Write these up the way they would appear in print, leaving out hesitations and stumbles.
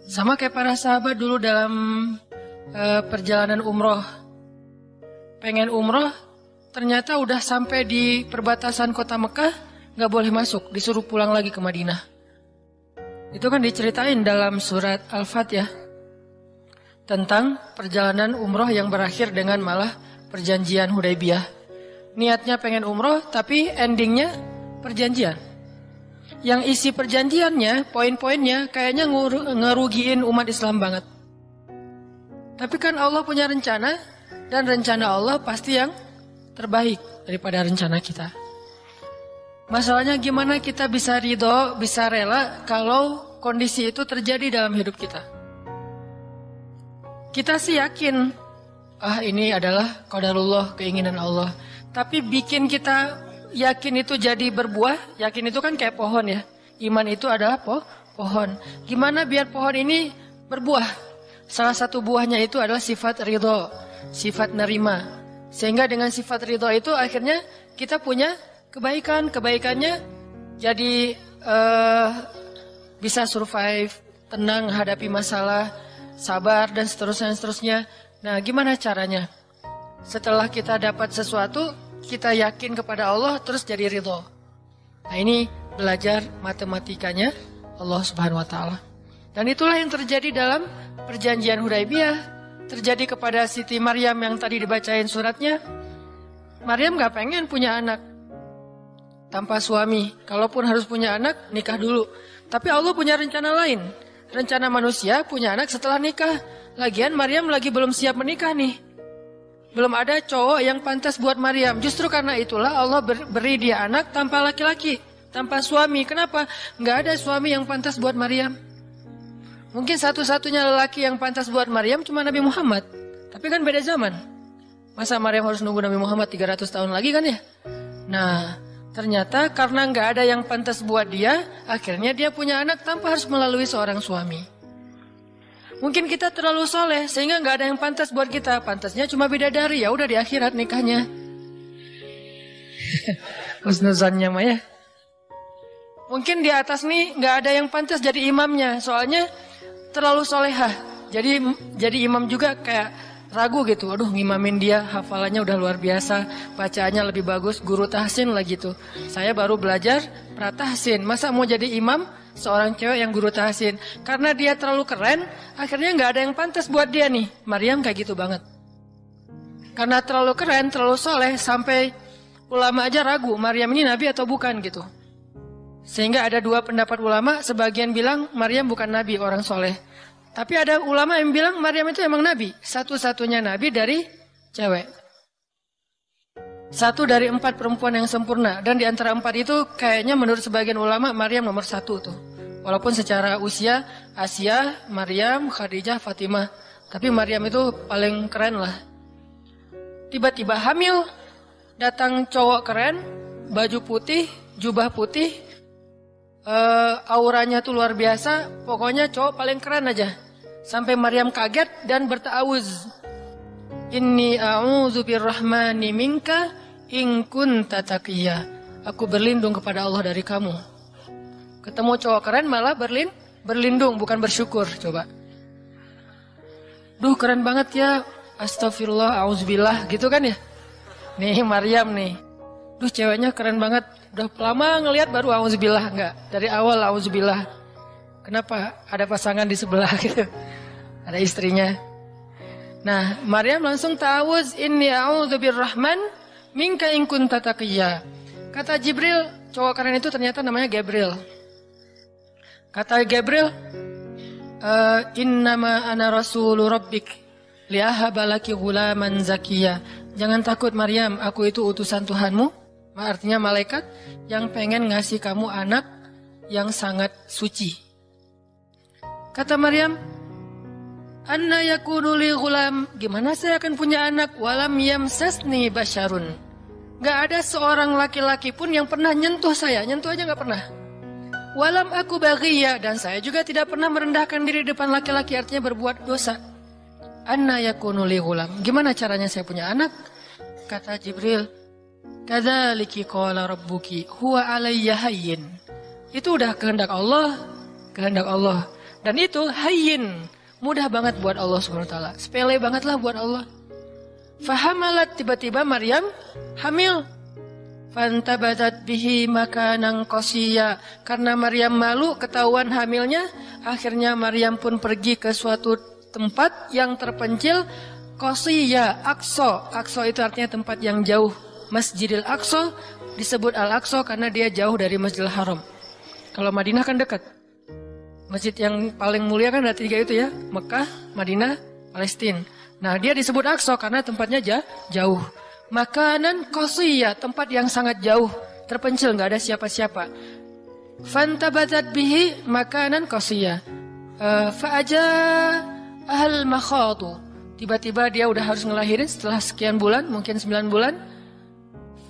Sama kayak para sahabat dulu dalam perjalanan umroh. Pengen umroh, ternyata udah sampai di perbatasan kota Mekah, gak boleh masuk, disuruh pulang lagi ke Madinah. Itu kan diceritain dalam surat Al-Fatihah tentang perjalanan umroh yang berakhir dengan malah perjanjian Hudaybiyah. Niatnya pengen umroh, tapi endingnya perjanjian. Yang isi perjanjiannya, poin-poinnya kayaknya ngerugiin umat Islam banget. Tapi kan Allah punya rencana, dan rencana Allah pasti yang terbaik daripada rencana kita. Masalahnya gimana kita bisa ridho, bisa rela kalau kondisi itu terjadi dalam hidup kita. Kita sih yakin, ini adalah qadarullah, keinginan Allah. Tapi bikin kita yakin itu jadi berbuah, yakin itu kan kayak pohon ya. Iman itu adalah pohon. Gimana biar pohon ini berbuah? Salah satu buahnya itu adalah sifat ridho, sifat nerima. Sehingga dengan sifat ridho itu akhirnya kita punya kebaikan. Kebaikannya jadi bisa survive, tenang hadapi masalah, sabar dan seterusnya. Nah, gimana caranya? Setelah kita dapat sesuatu, kita yakin kepada Allah, terus jadi ridho. Nah, ini belajar matematikanya Allah Subhanahu wa Ta'ala. Dan itulah yang terjadi dalam perjanjian Hudaybiyah. Terjadi kepada Siti Maryam yang tadi dibacain suratnya. Maryam gak pengen punya anak tanpa suami. Kalaupun harus punya anak, nikah dulu. Tapi Allah punya rencana lain. Rencana manusia punya anak setelah nikah. Lagian Maryam lagi belum siap menikah nih. Belum ada cowok yang pantas buat Maryam. Justru karena itulah Allah beri dia anak tanpa laki-laki, tanpa suami. Kenapa? Gak ada suami yang pantas buat Maryam. Mungkin satu-satunya lelaki yang pantas buat Maryam cuma Nabi Muhammad. Tapi kan beda zaman. Masa Maryam harus nunggu Nabi Muhammad 300 tahun lagi kan ya? Nah, ternyata karena gak ada yang pantas buat dia, akhirnya dia punya anak tanpa harus melalui seorang suami. Mungkin kita terlalu soleh sehingga gak ada yang pantas buat kita. Pantasnya cuma bidadari, ya udah di akhirat nikahnya. Husnuzannya mah ya. Mungkin di atas nih gak ada yang pantas jadi imamnya. Soalnya terlalu solehah. Jadi imam juga kayak ragu gitu. Aduh, ngimamin dia, hafalannya udah luar biasa, bacaannya lebih bagus, guru tahsin lah gitu. Saya baru belajar pratahsin. Masa mau jadi imam seorang cewek yang guru tahsin? Karena dia terlalu keren, akhirnya nggak ada yang pantas buat dia nih. Maryam kayak gitu banget. Karena terlalu keren, terlalu soleh, sampai ulama aja ragu, Maryam ini nabi atau bukan gitu. Sehingga ada dua pendapat ulama, sebagian bilang Maryam bukan nabi, orang soleh. Tapi ada ulama yang bilang Maryam itu emang nabi, satu-satunya nabi dari cewek. Satu dari 4 perempuan yang sempurna. Dan di antara 4 itu kayaknya menurut sebagian ulama Maryam nomor 1 tuh. Walaupun secara usia Asia, Maryam, Khadijah, Fatimah. Tapi Maryam itu paling keren lah. Tiba-tiba hamil, datang cowok keren, baju putih, jubah putih, auranya tuh luar biasa. Pokoknya cowok paling keren aja. Sampai Maryam kaget dan berta'awuz. Inni a'udzu birrahmani minka in kunta taqiyya. Aku berlindung kepada Allah dari kamu. Ketemu cowok keren malah berlindung, bukan bersyukur. Coba. Duh, keren banget ya. Astagfirullah, auzubillah, gitu kan ya. Nih Maryam nih. Duh, ceweknya keren banget. Udah lama ngelihat baru auzubillah, enggak. Dari awal auzubillah. Kenapa? Ada pasangan di sebelah gitu. Ada istrinya. Nah, Maryam langsung ta'awuz, inni a'udzu birrahman minka in kunta taqiyya. Kata Jibril, cowok keren itu ternyata namanya Gabriel. Kata Gabriel, innama ana rasulu rabbik liahaba laki ghulaman zakiyya. Jangan takut Maryam, aku itu utusan Tuhanmu. Artinya malaikat yang pengen ngasih kamu anak yang sangat suci. Kata Maryam, anna yakunu li ghulam, gimana saya akan punya anak? Walam yamsasni basyarun. Gak ada seorang laki-laki pun yang pernah nyentuh saya, nyentuh aja gak pernah. Walam aku baghiyya, dan saya juga tidak pernah merendahkan diri depan laki-laki, artinya berbuat dosa. Anna yakunu li ghulam, gimana caranya saya punya anak? Kata Jibril, kadzaliki qala rabbuki huwa alayya hayyin. Itu udah kehendak Allah. Dan itu hayyin, mudah banget buat Allah Subhanahu wa taala. Sepele banget lah buat Allah. Fahamalat, tiba-tiba Maryam hamil. Fantabatat bihi makanan qasiyya. Karena Maryam malu ketahuan hamilnya, akhirnya Maryam pun pergi ke suatu tempat yang terpencil, qasiyya, Aqsa. Aqsa itu artinya tempat yang jauh. Masjidil Aqsa disebut Al-Aqsa karena dia jauh dari Masjidil Haram. Kalau Madinah kan dekat. Masjid yang paling mulia kan ada 3 itu ya, Mekah, Madinah, Palestina. Nah, dia disebut Aqsa karena tempatnya jauh. Makanan qasiyya, tempat yang sangat jauh, terpencil, nggak ada siapa-siapa. Fantabatat bihi makanan qasiyya. Fa'aja ahal makhatu. Tiba-tiba dia udah harus ngelahirin setelah sekian bulan, mungkin 9 bulan.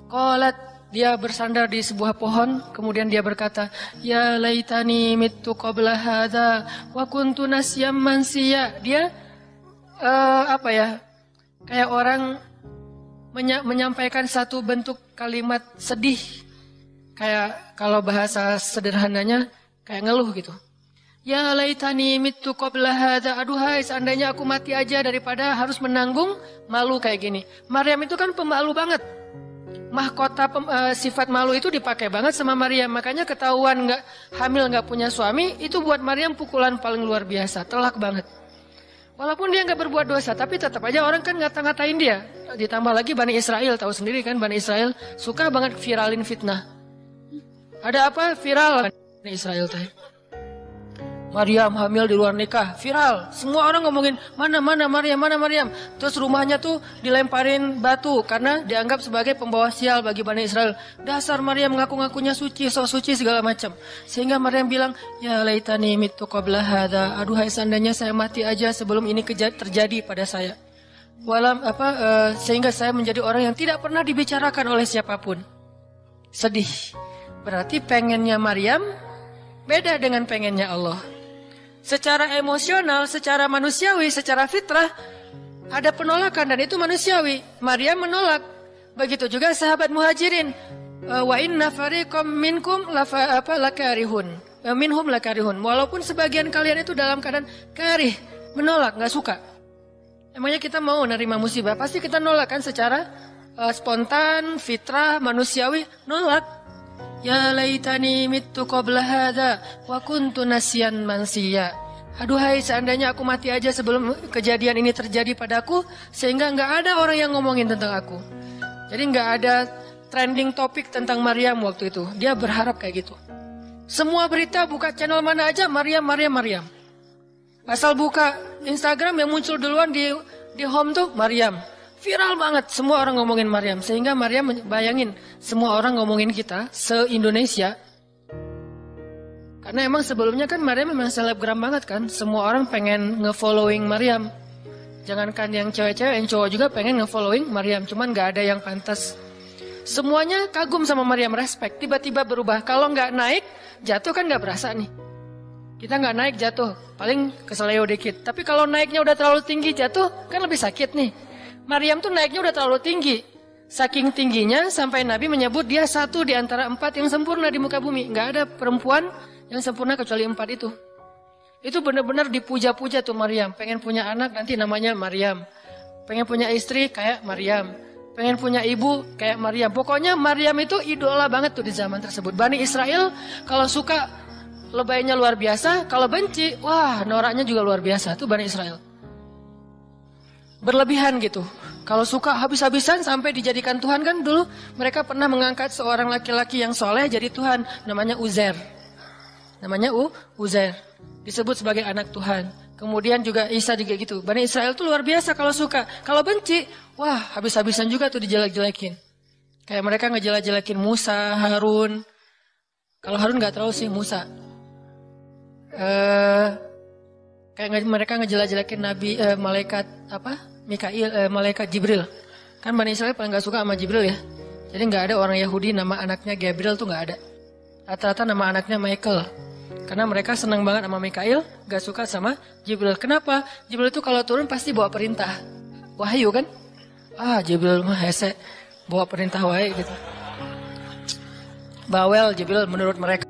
Qalat, dia bersandar di sebuah pohon, kemudian dia berkata, ya laitani mittu qabla hadza wa kuntu nasyam mansiya. Dia kayak orang menyampaikan satu bentuk kalimat sedih, kayak kalau bahasa sederhananya kayak ngeluh gitu. Ya laitani mittu qabla hadza, aduhai seandainya aku mati aja daripada harus menanggung malu kayak gini. Maryam itu kan pemalu banget. Mahkota sifat malu itu dipakai banget sama Maryam. Makanya ketahuan hamil nggak punya suami, itu buat Maryam pukulan paling luar biasa, telak banget. Walaupun dia nggak berbuat dosa, tapi tetap aja orang kan ngata-ngatain dia. Ditambah lagi Bani Israel, tahu sendiri kan Bani Israel suka banget viralin fitnah. Ada apa viral Bani Israel teh? Maryam hamil di luar nikah, viral. Semua orang ngomongin mana Maryam. Terus rumahnya tuh dilemparin batu karena dianggap sebagai pembawa sial bagi Bani Israel. Dasar Maryam ngaku-ngakunya suci, sok suci segala macam. Sehingga Maryam bilang, ya laitani mittu qabla hadza. Aduhai seandainya saya mati aja sebelum ini terjadi pada saya. Sehingga saya menjadi orang yang tidak pernah dibicarakan oleh siapapun. Sedih. Berarti pengennya Maryam beda dengan pengennya Allah. Secara emosional, secara manusiawi, secara fitrah ada penolakan dan itu manusiawi. Maryam menolak. Begitu juga sahabat Muhajirin. Wa inna fariqam minkum lakarihun. Minhum lakarihun. Walaupun sebagian kalian itu dalam keadaan karih, menolak, enggak suka. Emangnya kita mau nerima musibah? Pasti kita nolak kan secara spontan, fitrah, manusiawi, nolak. Ya laitani mittu qabla hadza wa kuntu nasyan mansiya. Aduhai seandainya aku mati aja sebelum kejadian ini terjadi padaku, sehingga enggak ada orang yang ngomongin tentang aku. Jadi enggak ada trending topik tentang Maryam waktu itu. Dia berharap kayak gitu. Semua berita buka channel mana aja Maryam. Asal buka Instagram yang muncul duluan di home tuh Maryam. Viral banget, semua orang ngomongin Maryam. Sehingga Maryam bayangin, semua orang ngomongin kita se-Indonesia. Karena emang sebelumnya kan Maryam memang selebgram banget kan. Semua orang pengen nge-following Maryam. Jangankan yang cewek-cewek, yang cowok juga pengen nge-following Maryam. Cuman gak ada yang pantas. Semuanya kagum sama Maryam, respect. Tiba-tiba berubah, kalau gak naik, jatuh kan gak berasa nih. Kita gak naik jatuh, paling keseleo dikit. Tapi kalau naiknya udah terlalu tinggi jatuh, kan lebih sakit nih. Maryam tuh naiknya udah terlalu tinggi. Saking tingginya sampai Nabi menyebut dia satu di antara 4 yang sempurna di muka bumi. Gak ada perempuan yang sempurna kecuali 4 itu. Itu benar-benar dipuja-puja tuh Maryam. Pengen punya anak nanti namanya Maryam. Pengen punya istri kayak Maryam. Pengen punya ibu kayak Maryam. Pokoknya Maryam itu idola banget tuh di zaman tersebut. Bani Israel kalau suka lebaynya luar biasa. Kalau benci, wah noraknya juga luar biasa. Tuh Bani Israel. Berlebihan gitu. Kalau suka habis-habisan sampai dijadikan Tuhan kan dulu mereka pernah mengangkat seorang laki-laki yang soleh jadi Tuhan. Namanya Uzair. Uzair. Disebut sebagai anak Tuhan. Kemudian juga Isa juga gitu. Bani Israel tuh luar biasa kalau suka. Kalau benci, wah habis-habisan juga tuh dijelek-jelekin. Kayak mereka ngejelek-jelekin Musa, Harun. Kalau Harun gak terlalu sih Musa. Kayak mereka ngejelek-jelekin Nabi malaikat malaikat Jibril. Kan Bani Israel paling gak suka sama Jibril ya. Jadi gak ada orang Yahudi nama anaknya Gabriel tuh gak ada. Rata-rata nama anaknya Michael. Karena mereka senang banget sama Mikail, gak suka sama Jibril. Kenapa? Jibril itu kalau turun pasti bawa perintah. Wahyu kan? Jibril mah hese, bawa perintah wae gitu. Bawel Jibril menurut mereka.